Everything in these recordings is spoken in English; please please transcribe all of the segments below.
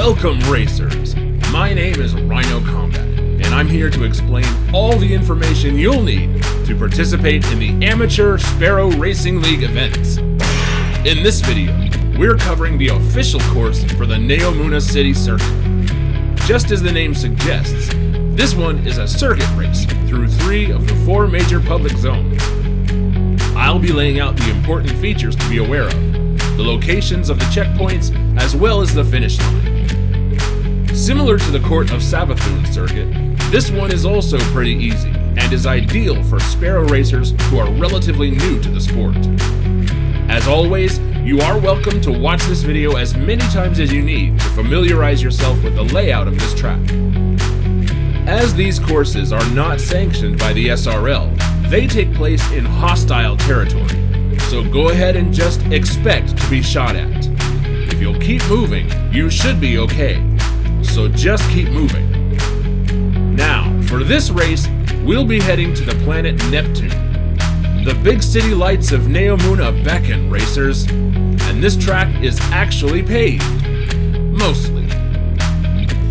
Welcome racers! My name is Rhino Combat, and I'm here to explain all the information you'll need to participate in the Amateur Sparrow Racing League events. In this video, we're covering the official course for the Neomuna City Circuit. Just as the name suggests, this one is a circuit race through 3 of the 4 major public zones. I'll be laying out the important features to be aware of, the locations of the checkpoints, as well as the finish line. Similar to the Court of Sabathun circuit, this one is also pretty easy and is ideal for Sparrow racers who are relatively new to the sport. As always, you are welcome to watch this video as many times as you need to familiarize yourself with the layout of this track. As these courses are not sanctioned by the SRL, they take place in hostile territory, so go ahead and just expect to be shot at. If you'll keep moving, you should be okay. So just keep moving. Now, for this race, we'll be heading to the planet Neptune. The big city lights of Neomuna beckon racers, and this track is actually paved. Mostly.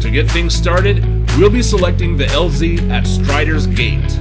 To get things started, we'll be selecting the LZ at Strider's Gate.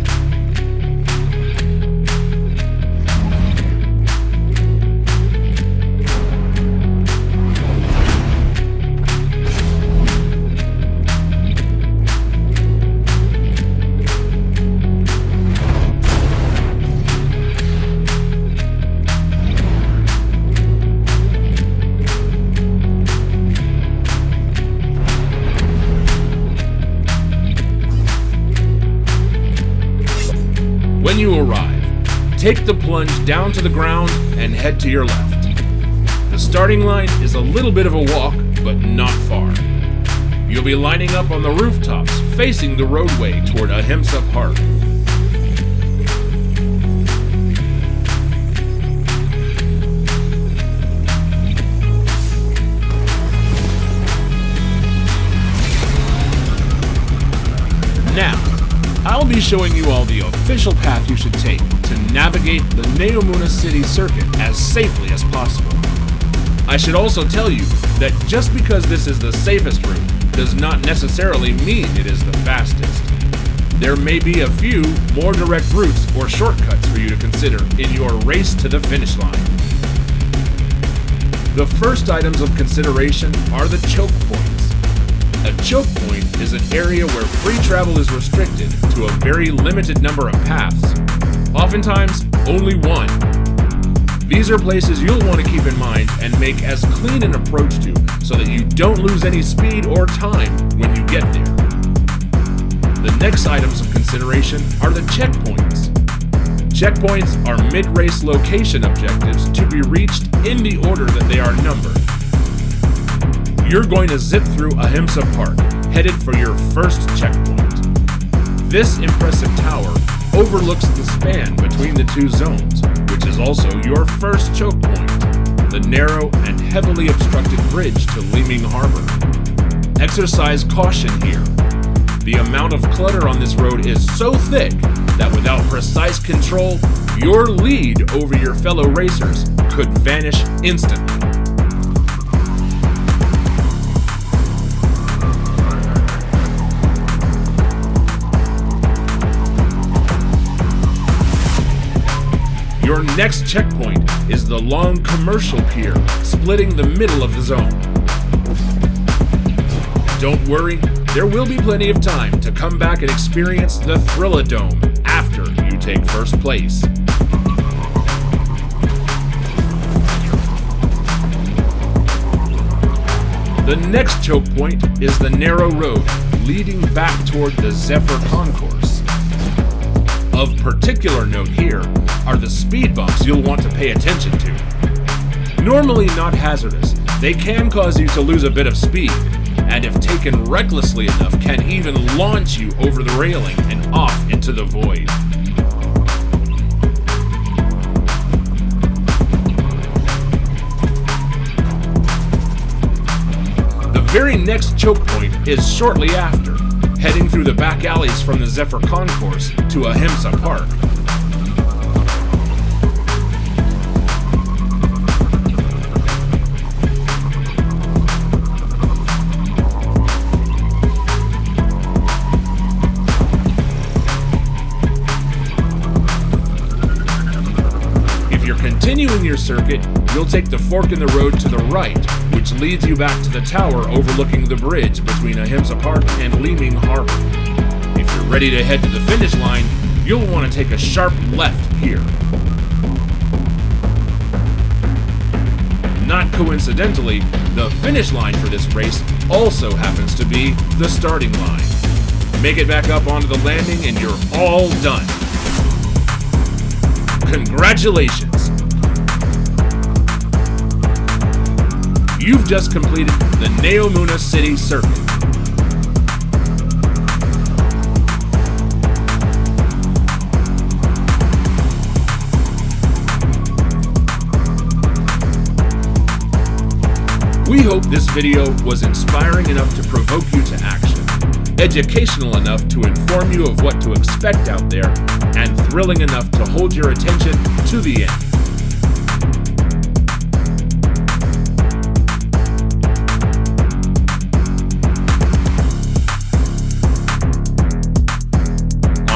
When you arrive, take the plunge down to the ground and head to your left. The starting line is a little bit of a walk, but not far. You'll be lining up on the rooftops facing the roadway toward Ahimsa Park. Now, I'll be showing you all the official path you should take to navigate the Neomuna City Circuit as safely as possible. I should also tell you that just because this is the safest route does not necessarily mean it is the fastest. There may be a few more direct routes or shortcuts for you to consider in your race to the finish line. The first items of consideration are the choke points. A choke point is an area where free travel is restricted to a very limited number of paths, oftentimes only one. These are places you'll want to keep in mind and make as clean an approach to so that you don't lose any speed or time when you get there. The next items of consideration are the checkpoints. Checkpoints are mid-race location objectives to be reached in the order that they are numbered. You're going to zip through Ahimsa Park, headed for your first checkpoint. This impressive tower overlooks the span between the 2 zones, which is also your first choke point, the narrow and heavily obstructed bridge to Leeming Harbor. Exercise caution here. The amount of clutter on this road is so thick that without precise control, your lead over your fellow racers could vanish instantly. Your next checkpoint is the long commercial pier splitting the middle of the zone. Don't worry, there will be plenty of time to come back and experience the Thrilladome after you take first place. The next choke point is the narrow road leading back toward the Zephyr Concourse. Of particular note here are the speed bumps you'll want to pay attention to. Normally not hazardous, they can cause you to lose a bit of speed, and if taken recklessly enough can even launch you over the railing and off into the void. The very next choke point is shortly after, heading through the back alleys from the Zephyr Concourse to Ahimsa Park. circuit, you'll take the fork in the road to the right, which leads you back to the tower overlooking the bridge between Ahimsa Park and Leeming Harbor. If you're ready to head to the finish line, you'll want to take a sharp left here. Not coincidentally, the finish line for this race also happens to be the starting line. Make it back up onto the landing and you're all done. Congratulations! You've just completed the Neomuna City Circuit. We hope this video was inspiring enough to provoke you to action, educational enough to inform you of what to expect out there, and thrilling enough to hold your attention to the end.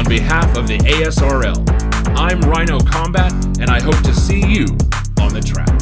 On behalf of the ASRL, I'm Rhino Combat, and I hope to see you on the track.